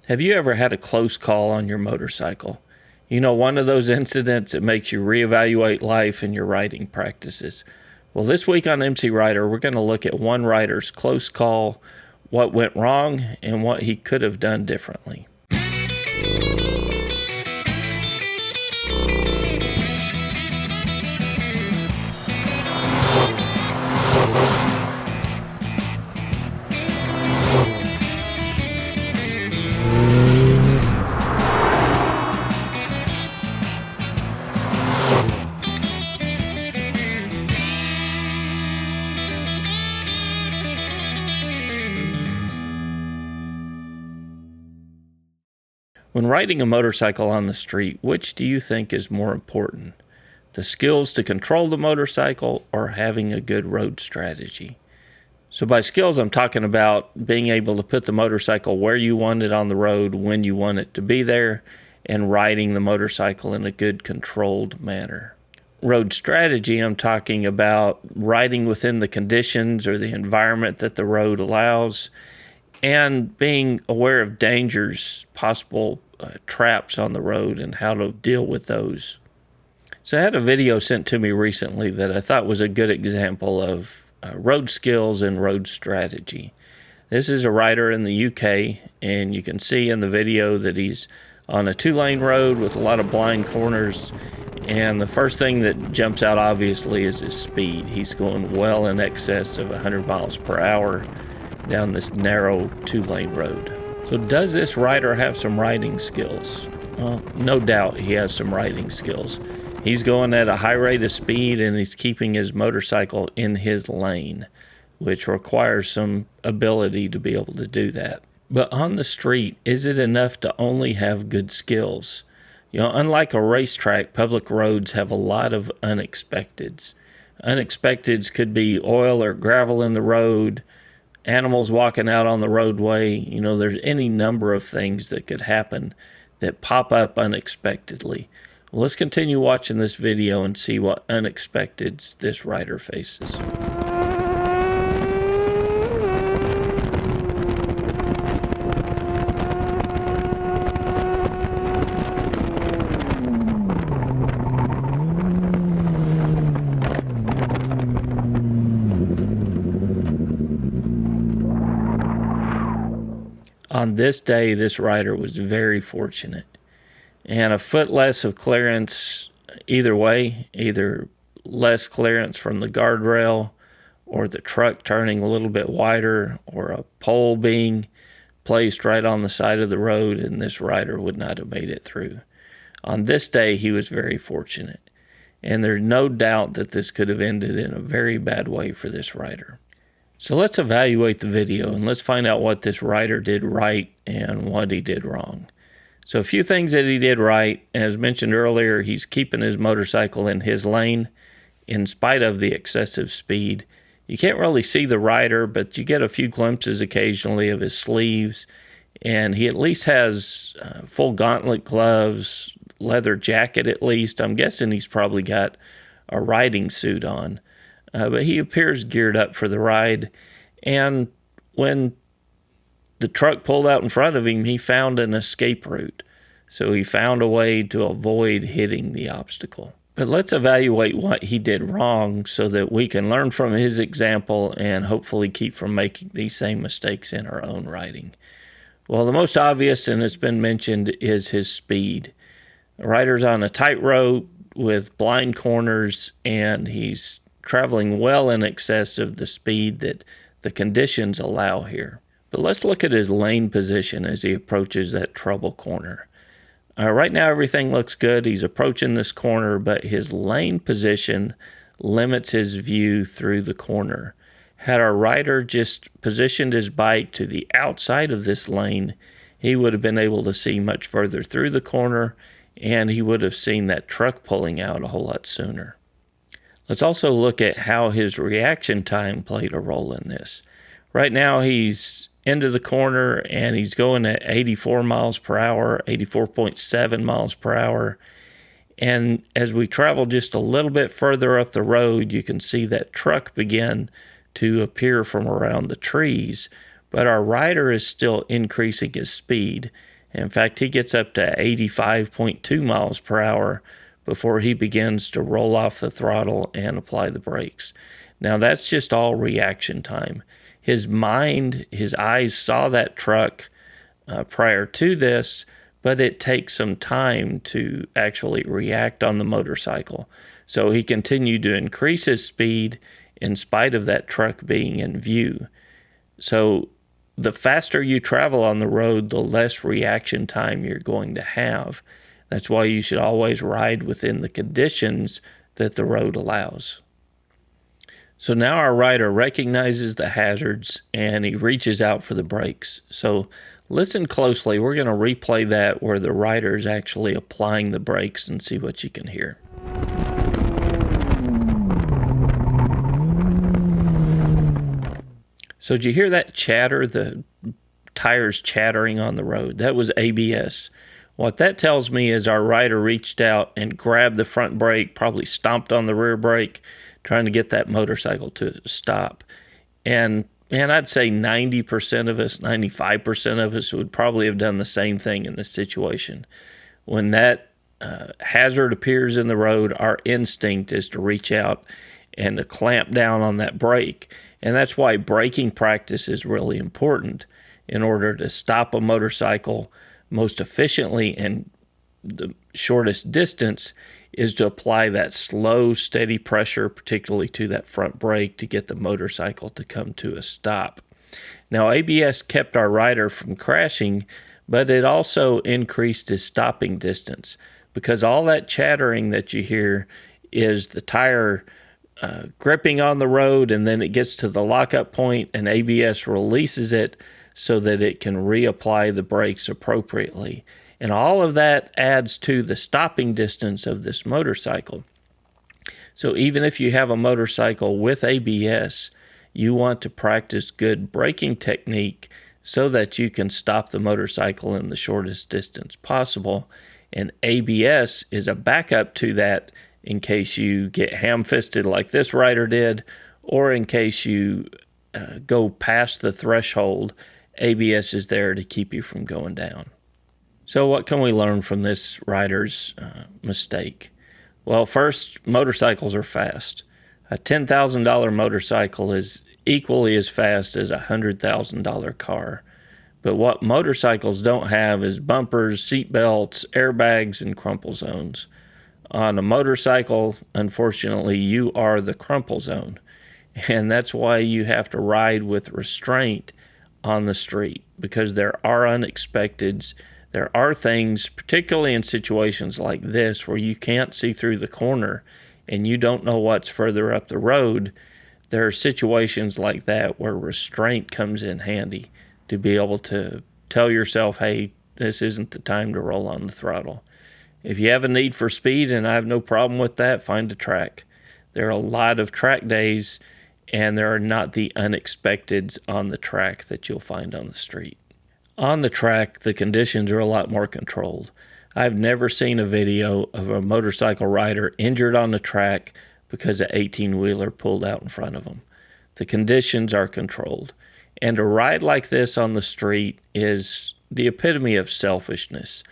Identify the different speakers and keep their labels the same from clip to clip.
Speaker 1: Have you ever had a close call on your motorcycle? You know, one of those incidents that makes you reevaluate life and your riding practices. Well, this week on MCrider, we're going to look at one rider's close call, what went wrong, and what he could have done differently. When riding a motorcycle on the street, which do you think is more important? The skills to control the motorcycle or having a good road strategy? So by skills, I'm talking about being able to put the motorcycle where you want it on the road, when you want it to be there, and riding the motorcycle in a good controlled manner. Road strategy, I'm talking about riding within the conditions or the environment that the road allows, and being aware of dangers, possible traps on the road, and how to deal with those. So I had a video sent to me recently that I thought was a good example of road skills and road strategy. This is a rider in the UK, and you can see in the video that he's on a 2-lane road with a lot of blind corners, and the first thing that jumps out obviously is his speed. He's going well in excess of 100 miles per hour down this narrow 2-lane road. So does this rider have some riding skills? Well, no doubt he has some riding skills. He's going at a high rate of speed and he's keeping his motorcycle in his lane, which requires some ability to be able to do that. But on the street, is it enough to only have good skills? You know, unlike a racetrack, public roads have a lot of unexpecteds. Unexpecteds could be oil or gravel in the road, animals walking out on the roadway. You know, there's any number of things that could happen that pop up unexpectedly. Well, let's continue watching this video and see what unexpecteds this rider faces. On this day, this rider was very fortunate. And a foot less of clearance either way, either less clearance from the guardrail or the truck turning a little bit wider or a pole being placed right on the side of the road, and this rider would not have made it through. On this day, he was very fortunate. And there's no doubt that this could have ended in a very bad way for this rider. So let's evaluate the video and let's find out what this rider did right and what he did wrong. So a few things that he did right. As mentioned earlier, he's keeping his motorcycle in his lane in spite of the excessive speed. You can't really see the rider, but you get a few glimpses occasionally of his sleeves, and he at least has full gauntlet gloves, leather jacket at least. I'm guessing he's probably got a riding suit on. But he appears geared up for the ride. And when the truck pulled out in front of him, he found an escape route. So he found a way to avoid hitting the obstacle. But let's evaluate what he did wrong so that we can learn from his example and hopefully keep from making these same mistakes in our own riding. Well, the most obvious, and it's been mentioned, is his speed. The rider's on a tight road with blind corners, and he's traveling well in excess of the speed that the conditions allow here. But let's look at his lane position as he approaches that trouble corner. Right now everything looks good. He's approaching this corner, but his lane position limits his view through the corner. Had our rider just positioned his bike to the outside of this lane, he would have been able to see much further through the corner, and he would have seen that truck pulling out a whole lot sooner. Let's also look at how his reaction time played a role in this. Right now, he's into the corner and he's going at 84 miles per hour, 84.7 miles per hour. And as we travel just a little bit further up the road, you can see that truck begin to appear from around the trees, but our rider is still increasing his speed. In fact, he gets up to 85.2 miles per hour before he begins to roll off the throttle and apply the brakes. Now, that's just all reaction time. His mind, his eyes saw that truck prior to this, but it takes some time to actually react on the motorcycle. So he continued to increase his speed in spite of that truck being in view. So the faster you travel on the road, the less reaction time you're going to have. That's why you should always ride within the conditions that the road allows. So now our rider recognizes the hazards and he reaches out for the brakes. So listen closely. We're going to replay that where the rider is actually applying the brakes and see what you can hear. So did you hear that chatter, the tires chattering on the road? That was ABS. What that tells me is our rider reached out and grabbed the front brake, probably stomped on the rear brake, trying to get that motorcycle to stop. And man, I'd say 90% of us, 95% of us would probably have done the same thing in this situation. When that hazard appears in the road, our instinct is to reach out and to clamp down on that brake. And that's why braking practice is really important in order to stop a motorcycle most efficiently and the shortest distance is to apply that slow, steady pressure, particularly to that front brake to get the motorcycle to come to a stop. Now, ABS kept our rider from crashing, but it also increased his stopping distance because all that chattering that you hear is the tire gripping on the road, and then it gets to the lockup point and ABS releases it so that it can reapply the brakes appropriately. And all of that adds to the stopping distance of this motorcycle. So even if you have a motorcycle with ABS, you want to practice good braking technique so that you can stop the motorcycle in the shortest distance possible. And ABS is a backup to that in case you get ham-fisted like this rider did, or in case you go past the threshold, ABS is there to keep you from going down. So what can we learn from this rider's mistake? Well, first, motorcycles are fast. A $10,000 motorcycle is equally as fast as a $100,000 car. But what motorcycles don't have is bumpers, seat belts, airbags, and crumple zones. On a motorcycle, unfortunately, you are the crumple zone. And that's why you have to ride with restraint on the street, because there are unexpecteds. There are things, particularly in situations like this, where you can't see through the corner and you don't know what's further up the road. There are situations like that where restraint comes in handy to be able to tell yourself, hey, this isn't the time to roll on the throttle. If you have a need for speed, and I have no problem with that, find a track. There are a lot of track days, and there are not the unexpecteds on the track that you'll find on the street. On the track, the conditions are a lot more controlled. I've never seen a video of a motorcycle rider injured on the track because an 18-wheeler pulled out in front of them. The conditions are controlled. And a ride like this on the street is the epitome of selfishness,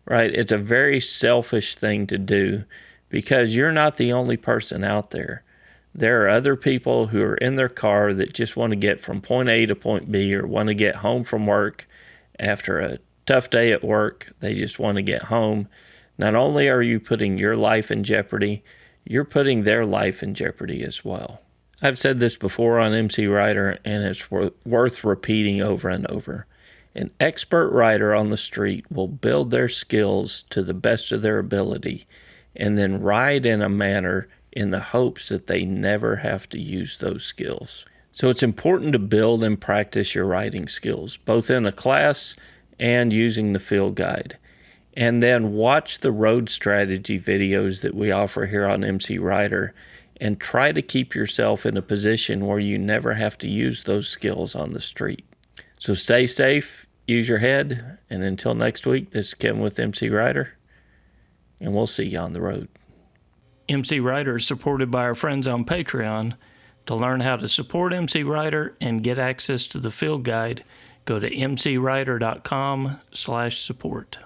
Speaker 1: right? It's a very selfish thing to do because you're not the only person out there. There are other people who are in their car that just want to get from point A to point B or want to get home from work after a tough day at work. They just want to get home. Not only are you putting your life in jeopardy, you're putting their life in jeopardy as well. I've said this before on MCrider, and it's worth repeating over and over. An expert rider on the street will build their skills to the best of their ability and then ride in a manner in the hopes that they never have to use those skills. So it's important to build and practice your riding skills, both in a class and using the field guide. And then watch the road strategy videos that we offer here on MCrider and try to keep yourself in a position where you never have to use those skills on the street. So stay safe, use your head, and until next week, this is Kevin with MCrider, and we'll see you on the road. MCrider is supported by our friends on Patreon. To learn how to support MCrider and get access to the field guide, Go to mcrider.com/support.